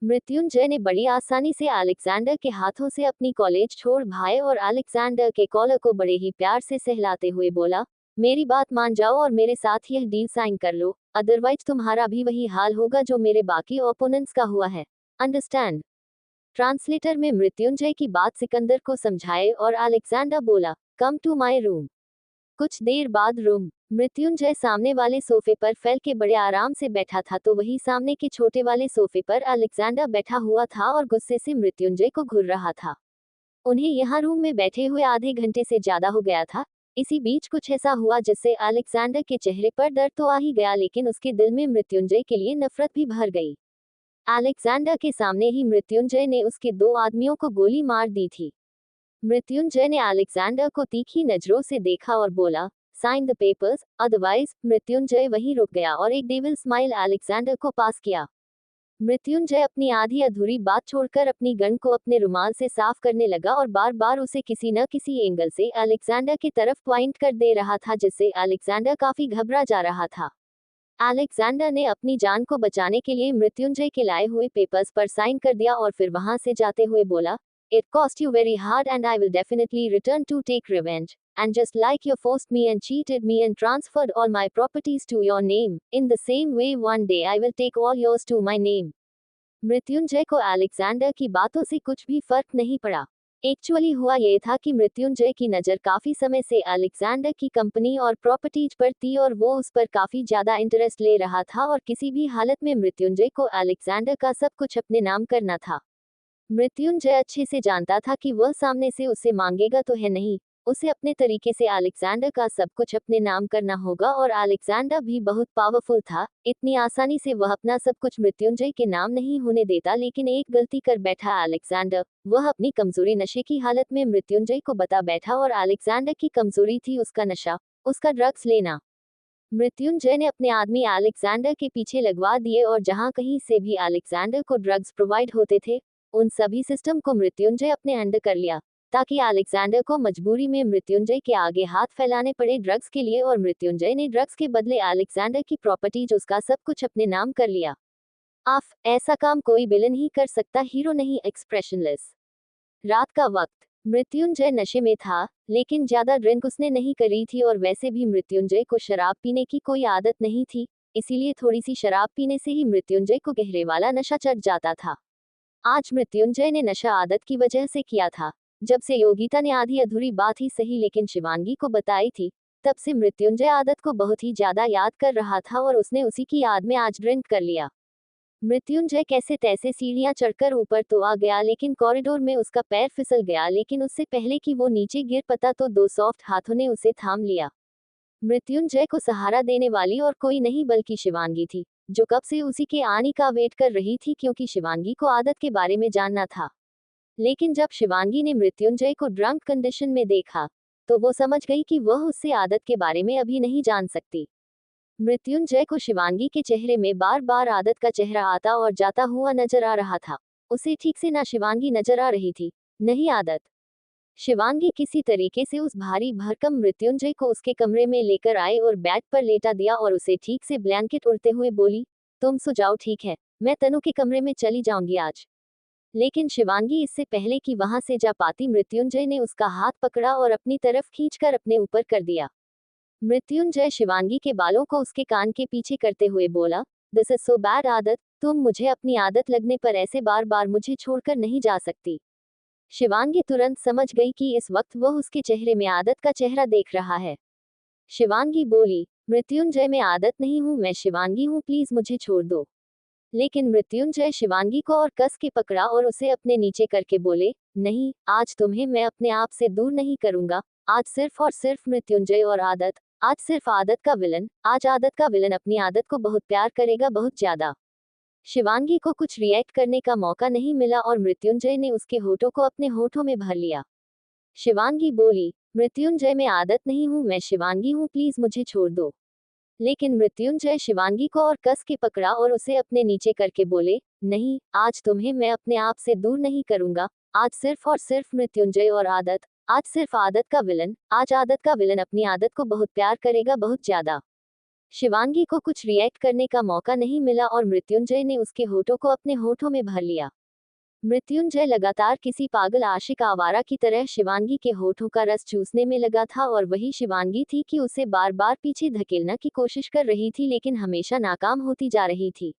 S1: मृत्युंजय ने बड़ी आसानी से अलेक्जेंडर के हाथों से अपनी कॉलेज छोड़ भाई और अलेक्जेंडर के कॉलर को बड़े ही प्यार से सहलाते हुए बोला, मेरी बात मान जाओ और मेरे साथ यह डील साइन कर लो, अदरवाइज तुम्हारा भी वही हाल होगा जो मेरे बाकी ओपोनेंट्स का हुआ है। अंडरस्टैंड? ट्रांसलेटर में मृत्युंजय की बात सिकंदर को समझाए और अलेक्जेंडर बोला, कम टू माई रूम। कुछ देर बाद रूम मृत्युंजय सामने वाले सोफे पर फैल के बड़े आराम से बैठा था तो वही सामने के छोटे वाले सोफे पर अलेक्जेंडर बैठा हुआ था और गुस्से से मृत्युंजय को घूर रहा था। उन्हें यहाँ रूम में बैठे हुए आधे घंटे से ज्यादा हो गया था। इसी बीच कुछ ऐसा हुआ जिससे अलेक्जेंडर के चेहरे पर दर्द तो आ ही गया, लेकिन उसके दिल में मृत्युंजय के लिए नफरत भी भर गई। अलेक्जेंडर के सामने ही मृत्युंजय ने उसके दो आदमियों को गोली मार दी थी। मृत्युंजय ने अलेक्जेंडर को तीखी नजरों से देखा और बोला, sign the papers, otherwise. Mrityunjay वहीं रुक गया और एक डेविल स्माइल अलेक्जेंडर को पास किया। मृत्युंजय अपनी आधी अधूरी बात छोड़कर अपनी गन को अपने रुमाल से साफ करने लगा और बार बार उसे किसी न किसी एंगल से अलेक्जेंडर की तरफ पॉइंट कर दे रहा था, जिससे अलेक्जेंडर काफी घबरा जा रहा था। अलेक्जेंडर ने अपनी जान को बचाने के लिए मृत्युंजय के लाए हुए पेपर्स पर साइन कर दिया और फिर वहां से जाते हुए बोला, It cost you very hard and I will definitely return to take revenge. And just like you forced me and cheated me and transferred all my properties to your name, in the same way one day I will take all yours to my name. Mrityunjay को Alexander की बातों से कुछ भी फर्क नहीं पड़ा। Actually हुआ ये था कि मृत्युंजय की नज़र काफी समय से अलेक्जेंडर की कंपनी और प्रॉपर्टीज पर थी और वो उस पर काफी ज्यादा इंटरेस्ट ले रहा था और किसी भी हालत में मृत्युंजय को अलेक्जेंडर का सब कुछ अपने नाम करना था। मृत्युंजय अच्छे से जानता था कि वह सामने से उससे मांगेगा तो है नहीं, उसे अपने तरीके से अलेक्जेंडर का सब कुछ अपने नाम करना होगा और अलेक्जेंडर भी बहुत पावरफुल था, इतनी आसानी से वह अपना सब कुछ मृत्युंजय के नाम नहीं होने देता। लेकिन एक गलती कर बैठा अलेक्जेंडर, वह अपनी कमजोरी नशे की हालत में मृत्युंजय को बता बैठा और अलेक्जेंडर की कमजोरी थी उसका नशा, उसका ड्रग्स लेना। मृत्युंजय ने अपने आदमी अलेक्जेंडर के पीछे लगवा दिए और जहां कहीं से भी अलेक्जेंडर को ड्रग्स प्रोवाइड होते थे, उन सभी सिस्टम को मृत्युंजय अपने अंडर कर लिया, ताकि अलेक्जेंडर को मजबूरी में मृत्युंजय के आगे हाथ फैलाने पड़े ड्रग्स के लिए, और मृत्युंजय ने ड्रग्स के बदले अलेक्जेंडर की प्रॉपर्टीज, उसका सब कुछ अपने नाम कर लिया। आफ ऐसा काम कोई विलन ही कर सकता, हीरो नहीं, एक्सप्रेशनलेस। रात का वक्त, मृत्युंजय नशे में था, लेकिन ज्यादा ड्रिंक उसने नहीं करी थी और वैसे भी मृत्युंजय को शराब पीने की कोई आदत नहीं थी, इसीलिए थोड़ी सी शराब पीने से ही मृत्युंजय को गहरे वाला नशा चढ़ जाता था। आज मृत्युंजय ने नशा आदत की वजह से किया था। जब से योगिता ने आधी अधूरी बात ही सही लेकिन शिवांगी को बताई थी, तब से मृत्युंजय आदत को बहुत ही ज्यादा याद कर रहा था और उसने उसी की याद में आज ड्रिंक कर लिया। मृत्युंजय कैसे तैसे सीढ़ियां चढ़कर ऊपर तो आ गया, लेकिन कॉरिडोर में उसका पैर फिसल गया, लेकिन उससे पहले कि वो नीचे गिर पता तो दो सॉफ्ट हाथों ने उसे थाम लिया। मृत्युंजय को सहारा देने वाली और कोई नहीं बल्कि शिवांगी थी, जो कब से उसी के आने का वेट कर रही थी, क्योंकि शिवांगी को आदत के बारे में जानना था। लेकिन जब शिवांगी ने मृत्युंजय को ड्रंक कंडीशन में देखा, तो वो समझ गई कि वह उससे आदत के बारे में अभी नहीं जान सकती। मृत्युंजय को शिवांगी के चेहरे में बार बार आदत का चेहरा आता और जाता हुआ नजर आ रहा था। उसे ठीक से ना शिवांगी नजर आ रही थी, नहीं आदत। शिवांगी किसी तरीके से उस भारी भरकम मृत्युंजय को उसके कमरे में लेकर आए और बेड पर लेटा दिया और उसे ठीक से ब्लैंकेट उड़ते हुए बोली, तुम सो जाओ, ठीक है, मैं तनु के कमरे में चली जाऊंगी आज। लेकिन शिवांगी इससे पहले कि वहां से जा पाती, मृत्युंजय ने उसका हाथ पकड़ा और अपनी तरफ खींचकर अपने ऊपर कर दिया। मृत्युंजय शिवांगी के बालों को उसके कान के पीछे करते हुए बोला, दिस इज सो बैड आदत, तुम मुझे अपनी आदत लगने पर ऐसे बार बार मुझे छोड़कर नहीं जा सकती। शिवांगी तुरंत समझ गई कि इस वक्त वह उसके चेहरे में आदत का चेहरा देख रहा है। शिवांगी बोली, मृत्युंजय मैं आदत नहीं हूँ, मैं शिवांगी हूँ, प्लीज मुझे छोड़ दो। लेकिन मृत्युंजय शिवांगी को और कस के पकड़ा और उसे अपने नीचे करके बोले, नहीं, आज तुम्हें मैं अपने आप से दूर नहीं करूंगा। आज सिर्फ और सिर्फ मृत्युंजय और आदत, आज सिर्फ आदत का विलन, आज आदत का विलन अपनी आदत को बहुत प्यार करेगा, बहुत ज्यादा। शिवांगी को कुछ रिएक्ट करने का मौका नहीं मिला और मृत्युंजय ने उसके होठों को अपने होठों में भर लिया। शिवांगी बोली, मृत्युंजय मैं आदत नहीं हूँ, मैं शिवांगी हूँ, प्लीज मुझे छोड़ दो। लेकिन मृत्युंजय शिवांगी को और कस के पकड़ा और उसे अपने नीचे करके बोले, नहीं, आज तुम्हें मैं अपने आप से दूर नहीं करूंगा। आज सिर्फ और सिर्फ मृत्युंजय और आदत, आज सिर्फ आदत का विलन, आज आदत का विलन अपनी आदत को बहुत प्यार करेगा, बहुत ज्यादा। शिवांगी को कुछ रिएक्ट करने का मौका नहीं मिला और मृत्युंजय ने उसके होठों को अपने होठों में भर लिया। मृत्युंजय लगातार किसी पागल आशिक आवारा की तरह शिवांगी के होठों का रस चूसने में लगा था और वही शिवांगी थी कि उसे बार बार पीछे धकेलने की कोशिश कर रही थी, लेकिन हमेशा नाकाम होती जा रही थी।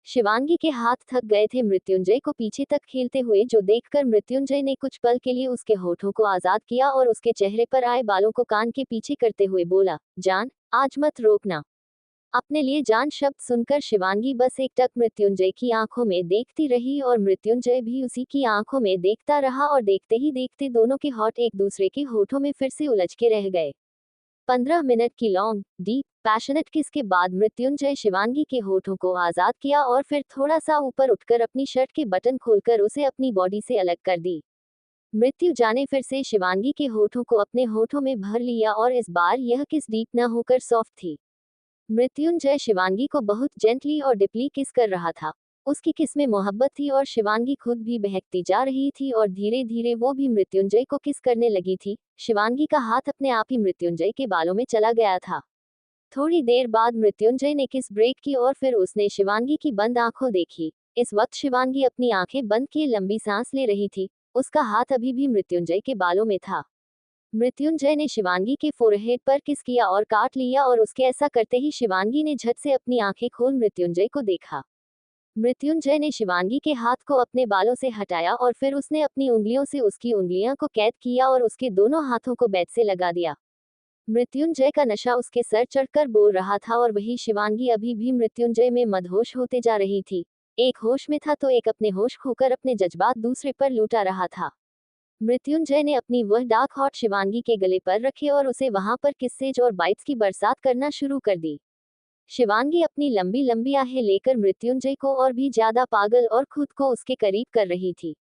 S1: शिवांगी के हाथ थक गए थे मृत्युंजय को पीछे तक खेलते हुए, जो देखकर मृत्युंजय ने कुछ पल के लिए उसके होठों को आजाद किया और उसके चेहरे पर आए बालों को कान के पीछे करते हुए बोला, जान, आज मत रोकना। अपने लिए जान शब्द सुनकर शिवांगी बस एकटक मृत्युंजय की आंखों में देखती रही और मृत्युंजय भी उसी की आंखों में देखता रहा और देखते ही देखते दोनों के होठ एक दूसरे के होठों में फिर से उलझ के रह गए। 15 मिनट की लॉन्ग डीप पैशनेट किस के बाद मृत्युंजय शिवांगी के होठों को आजाद किया और फिर थोड़ा सा ऊपर उठकर अपनी शर्ट के बटन खोलकर उसे अपनी बॉडी से अलग कर दी। मृत्यु जाने फिर से शिवांगी के होठों को अपने होठों में भर लिया और इस बार यह किस डीप न होकर सॉफ्ट थी। मृत्युंजय शिवांगी को बहुत जेंटली और डिपली किस कर रहा था। उसकी किस में मोहब्बत थी और शिवांगी खुद भी बहकती जा रही थी और धीरे धीरे वो भी मृत्युंजय को किस करने लगी थी। शिवांगी का हाथ अपने आप ही मृत्युंजय के बालों में चला गया था। थोड़ी देर बाद मृत्युंजय ने किस ब्रेक की और फिर उसने शिवांगी की बंद आंखों देखी। इस वक्त शिवांगी अपनी आंखें बंद किए लंबी सांस ले रही थी। उसका हाथ अभी भी मृत्युंजय के बालों में था। मृत्युंजय ने शिवांगी के फोरहेड पर किस किया और काट लिया और उसके ऐसा करते ही शिवांगी ने झट से अपनी आंखें खोल मृत्युंजय को देखा। मृत्युंजय ने शिवांगी के हाथ को अपने बालों से हटाया और फिर उसने अपनी उंगलियों से उसकी उंगलियां को कैद किया और उसके दोनों हाथों को बेड से लगा दिया। मृत्युंजय का नशा उसके सर चढ़कर बोल रहा था और वही शिवांगी अभी भी मृत्युंजय में मदहोश होते जा रही थी। एक होश में था तो एक अपने होश खोकर अपने जज्बात दूसरे पर लूटा रहा था। मृत्युंजय ने अपनी वह डार्क हॉट शिवांगी के गले पर रखे और उसे वहां पर किस्सेज और बाइट्स की बरसात करना शुरू कर दी। शिवांगी अपनी लंबी लंबी आहें लेकर मृत्युंजय को और भी ज्यादा पागल और खुद को उसके करीब कर रही थी।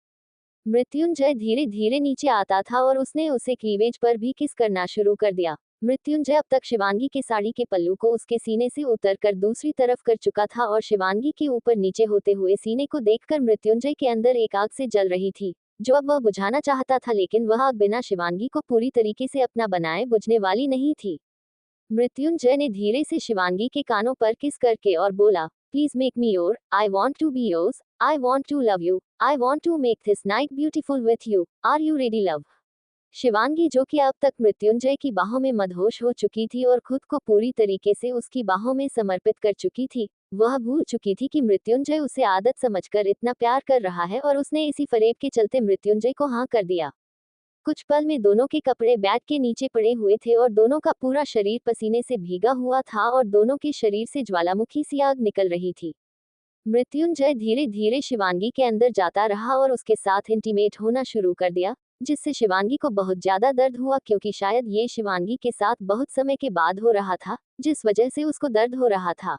S1: मृत्युंजय धीरे धीरे नीचे आता था और उसने उसे क्लीवेज पर भी किस करना शुरू कर दिया। मृत्युंजय अब तक शिवांगी के साड़ी के पल्लू को उसके सीने से उतरकर दूसरी तरफ कर चुका था और शिवांगी के ऊपर नीचे होते हुए सीने को देखकर मृत्युंजय के अंदर एक आग से जल रही थी, जो अब वह बुझाना चाहता था, लेकिन वह आग बिना शिवांगी को पूरी तरीके से अपना बनाए बुझने वाली नहीं थी। मृत्युंजय ने धीरे से शिवांगी के कानों पर किस करके और बोला, please make me your, I want to be yours, I want to love you, I want to make this night beautiful with you, are you ready love. Shivangi, जो कि अब तक मृत्युंजय की बाहों में मदहोश हो चुकी थी और खुद को पूरी तरीके से उसकी बाहों में समर्पित कर चुकी थी, वह भूल चुकी थी कि मृत्युंजय उसे आदत समझकर इतना प्यार कर रहा है और उसने इसी फरेब के चलते मृत्युंजय को हाँ कर दिया। कुछ पल में दोनों के कपड़े बैग के नीचे पड़े हुए थे और दोनों का पूरा शरीर पसीने से भीगा हुआ था और दोनों के शरीर से ज्वालामुखी सी आग निकल रही थी। मृत्युंजय धीरे धीरे शिवांगी के अंदर जाता रहा और उसके साथ इंटीमेट होना शुरू कर दिया, जिससे शिवांगी को बहुत ज्यादा दर्द हुआ, क्योंकि शायद ये शिवांगी के साथ बहुत समय के बाद हो रहा था, जिस वजह से उसको दर्द हो रहा था।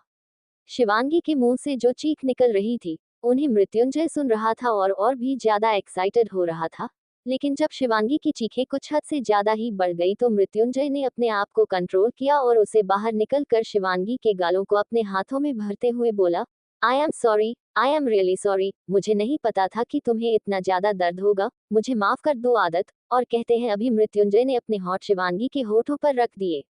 S1: शिवांगी के मुंह से जो चीख निकल रही थी, उन्हें मृत्युंजय सुन रहा था और भी ज्यादा एक्साइटेड हो रहा था। लेकिन जब शिवांगी की चीखें कुछ हद से ज्यादा ही बढ़ गई तो मृत्युंजय ने अपने आप को कंट्रोल किया और उसे बाहर निकल कर शिवांगी के गालों को अपने हाथों में भरते हुए बोला, I am sorry, I am really sorry, मुझे नहीं पता था कि तुम्हें इतना ज्यादा दर्द होगा, मुझे माफ कर दो आदत। और कहते हैं अभी मृत्युंजय ने अपने होठ शिवांगी के होठों पर रख दिए।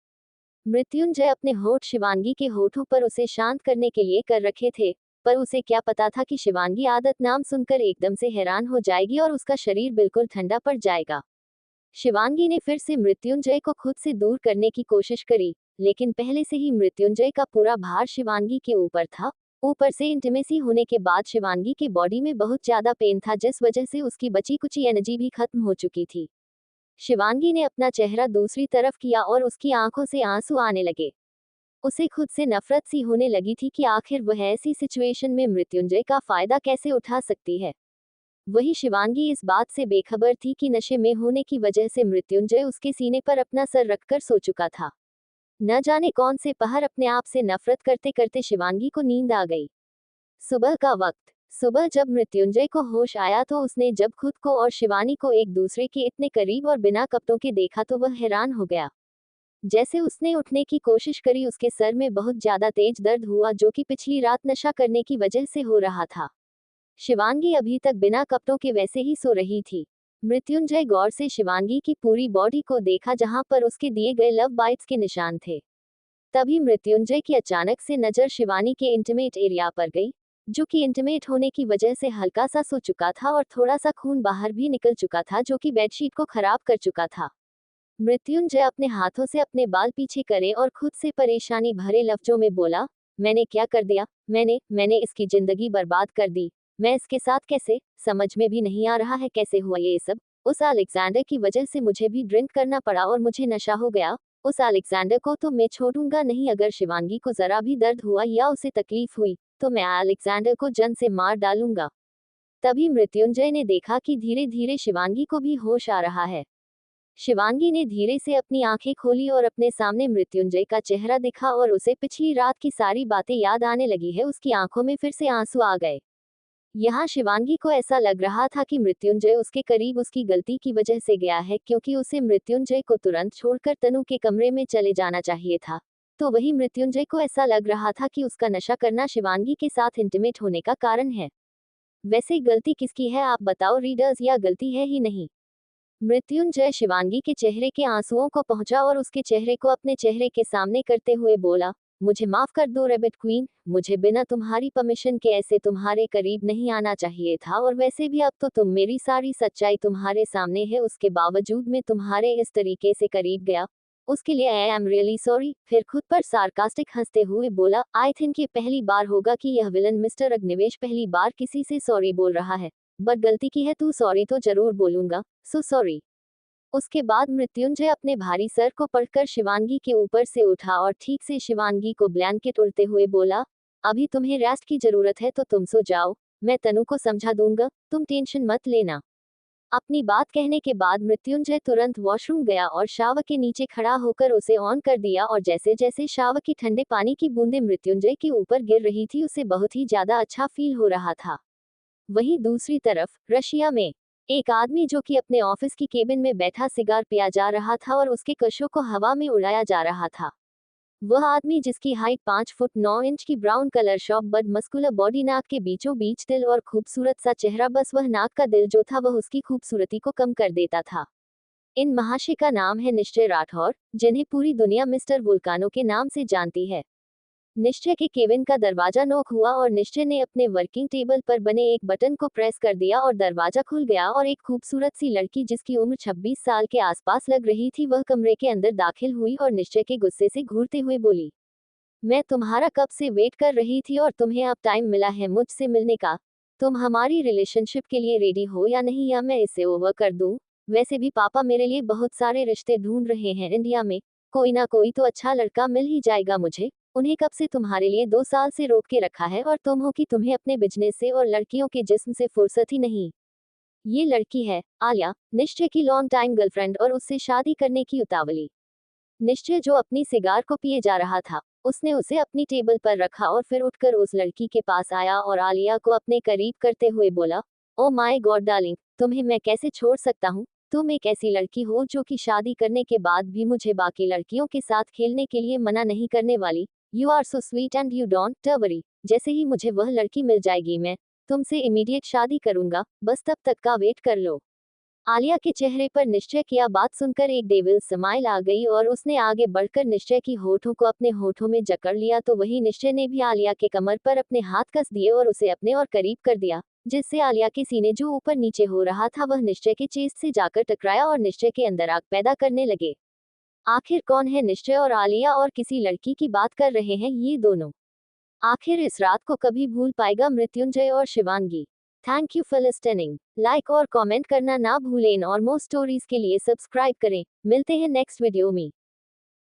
S1: मृत्युंजय अपने होठ शिवांगी के होठों पर उसे शांत करने के लिए कर रखे थे, पर उसे क्या पता था कि शिवांगी आदत नाम सुनकर एकदम से हैरान हो जाएगी और उसका शरीर बिल्कुल ठंडा पड़ जाएगा। शिवांगी ने फिर से मृत्युंजय को खुद से दूर करने की कोशिश करी, लेकिन पहले से ही मृत्युंजय का पूरा भार शिवांगी के ऊपर था। ऊपर से इंटीमेसी होने के बाद शिवांगी के बॉडी में बहुत ज्यादा पेन था, जिस वजह से उसकी बची कुची एनर्जी भी खत्म हो चुकी थी। शिवांगी ने अपना चेहरा दूसरी तरफ किया और उसकी आंखों से आंसू आने लगे। उसे खुद से नफरत सी होने लगी थी कि आखिर वह ऐसी सिचुएशन में मृत्युंजय का फायदा कैसे उठा सकती है। वही शिवांगी इस बात से बेखबर थी कि नशे में होने की वजह से मृत्युंजय उसके सीने पर अपना सर रखकर सो चुका था। न जाने कौन से पहर अपने आप से नफरत करते करते शिवांगी को नींद आ गई। सुबह का वक्त। सुबह जब मृत्युंजय को होश आया तो उसने जब खुद को और शिवानी को एक दूसरे के इतने करीब और बिना कपड़ों के देखा तो वह हैरान हो गया। जैसे उसने उठने की कोशिश करी, उसके सर में बहुत ज्यादा तेज दर्द हुआ, जो कि पिछली रात नशा करने की वजह से हो रहा था। शिवांगी अभी तक बिना कपड़ों के वैसे ही सो रही थी। मृत्युंजय गौर से शिवांगी की पूरी बॉडी को देखा, जहां पर उसके दिए गए लव बाइट्स के निशान थे। तभी मृत्युंजय की अचानक से नजर शिवानी के इंटीमेट एरिया पर गई, जो कि इंटीमेट होने की वजह से हल्का सा सो चुका था और थोड़ा सा खून बाहर भी निकल चुका था, जो कि बेडशीट को खराब कर चुका था। मृत्युंजय अपने हाथों से अपने बाल पीछे करे और खुद से परेशानी भरे लफ्जों में बोला, मैंने क्या कर दिया, मैंने इसकी जिंदगी बर्बाद कर दी। मैं इसके साथ कैसे, समझ में भी नहीं आ रहा है कैसे हुआ ये सब। उस अलेक्जेंडर की वजह से मुझे भी ड्रिंक करना पड़ा और मुझे नशा हो गया। उस अलेक्जेंडर को तो मैं छोड़ूंगा नहीं। अगर शिवांगी को जरा भी दर्द हुआ या उसे तकलीफ हुई तो मैं अलेक्जेंडर को जन से मार डालूंगा। तभी मृत्युंजय ने देखा कि धीरे धीरे शिवांगी को भी होश आ रहा है। शिवांगी ने धीरे से अपनी आंखें खोली और अपने सामने मृत्युंजय का चेहरा दिखा और उसे पिछली रात की सारी बातें याद आने लगी है। उसकी आंखों में फिर से आंसू आ गए। यहाँ शिवांगी को ऐसा लग रहा था कि मृत्युंजय उसके करीब उसकी गलती की वजह से गया है, क्योंकि उसे मृत्युंजय को तुरंत छोड़कर तनु के कमरे में चले जाना चाहिए था। तो वही मृत्युंजय को ऐसा लग रहा था कि उसका नशा करना शिवांगी के साथ इंटीमेट होने का कारण है। वैसे गलती किसकी है आप बताओ रीडर्स, या गलती है ही नहीं? मृत्युंजय शिवांगी के चेहरे के आंसुओं को पहुंचा और उसके चेहरे को अपने चेहरे के सामने करते हुए बोला, मुझे माफ कर दो रैबिट क्वीन, मुझे बिना तुम्हारी परमिशन के ऐसे तुम्हारे करीब नहीं आना चाहिए था। और वैसे भी अब तो तुम मेरी सारी सच्चाई तुम्हारे सामने है, उसके बावजूद मैं तुम्हारे इस तरीके से करीब गया, उसके लिए आई एम रियली सॉरी। फिर खुद पर सार्कास्टिक हंसते हुए बोला, आई थिंक ये पहली बार होगा कि यह विलन मिस्टर अग्निवेश पहली बार किसी से सॉरी बोल रहा है। बट गलती की है तू, सॉरी तो जरूर बोलूंगा, सो सॉरी। उसके बाद मृत्युंजय अपने भारी सर को पकड़कर शिवांगी के ऊपर से उठा और ठीक से शिवांगी को ब्लैंकेट उड़ते हुए बोला, अभी तुम्हें रेस्ट की जरूरत है तो तुम सो जाओ, मैं तनु को समझा दूंगा, तुम टेंशन मत लेना। अपनी बात कहने के बाद मृत्युंजय तुरंत वॉशरूम गया और शावर के नीचे खड़ा होकर उसे ऑन कर दिया और जैसे जैसे शावर की ठंडे पानी की बूंदें मृत्युंजय के ऊपर गिर रही थी उसे बहुत ही ज्यादा अच्छा फील हो रहा था। वहीं दूसरी तरफ रशिया में एक आदमी जो कि अपने ऑफिस की केबिन में बैठा सिगार पिया जा रहा था और उसके कशों को हवा में उड़ाया जा रहा था। वह आदमी जिसकी हाइट 5 फुट 9 इंच की ब्राउन कलर शॉप बड मस्कुलर बॉडी, नाक के बीचों बीच दिल और खूबसूरत सा चेहरा, बस वह नाक का दिल जो था वह उसकी खूबसूरती को कम कर देता था। इन महाशय का नाम है निश्चय राठौर, जिन्हें पूरी दुनिया मिस्टर वुल्कानो के नाम से जानती है। निश्चय के केबिन का दरवाजा नॉक हुआ और निश्चय ने अपने वर्किंग टेबल पर बने एक बटन को प्रेस कर दिया और दरवाजा खुल गया और एक खूबसूरत सी लड़की जिसकी उम्र 26 साल के आसपास लग रही थी वह कमरे के अंदर दाखिल हुई और निश्चय के गुस्से से घूरते हुए बोली, मैं तुम्हारा कब से वेट कर रही थी और तुम्हें अब टाइम मिला है मुझसे मिलने का। तुम हमारी रिलेशनशिप के लिए रेडी हो या नहीं, या मैं इसे ओवर कर दूं? वैसे भी पापा मेरे लिए बहुत सारे रिश्ते ढूंढ रहे हैं इंडिया में, कोई ना कोई तो अच्छा लड़का मिल ही जाएगा मुझे। उन्हें कब से तुम्हारे लिए 2 साल से रोक के रखा है और तुम हो कि तुम्हें अपने बिजनेस से और लड़कियों के जिस्म से फुर्सत ही नहीं। ये लड़की है आलिया, निश्चय की लॉन्ग टाइम गर्लफ्रेंड और उससे शादी करने की उतावली। निश्चय जो अपनी सिगार को पिए जा रहा था, उसने उसे अपनी टेबल पर रखा और फिर उठकर उस लड़की के पास आया और आलिया को अपने करीब करते हुए बोला, ओ माय गॉड डार्लिंग, तुम्हें मैं कैसे छोड़ सकता हूँ। तुम एक ऐसी लड़की हो जो कि शादी करने के बाद भी मुझे बाकी लड़कियों के साथ खेलने के लिए मना नहीं करने वाली। You are so sweet and you don't worry, जैसे ही मुझे वह लड़की मिल जाएगी मैं तुमसे इमीडिएट शादी करूंगा, बस तब तक का वेट कर लो। आलिया के चेहरे पर निश्चय की बात सुनकर एक डेविल स्माइल आ गई और उसने आगे बढ़कर निश्चय की होठों को अपने होठों में जकड़ लिया, तो वही निश्चय ने भी आलिया के कमर पर अपने हाथ कस दिए और उसे अपने और करीब कर दिया, जिससे आलिया के सीने जो ऊपर नीचे हो रहा था वह निश्चय के चेस्ट से जाकर टकराया और निश्चय के अंदर आग पैदा करने लगे। आखिर कौन है निश्चय और आलिया, और किसी लड़की की बात कर रहे हैं ये दोनों? आखिर इस रात को कभी भूल पाएगा मृत्युंजय और Shivangi? Thank you for listening. Like और कमेंट करना ना भूलें और मोर स्टोरीज के लिए सब्सक्राइब करें। मिलते हैं नेक्स्ट वीडियो में।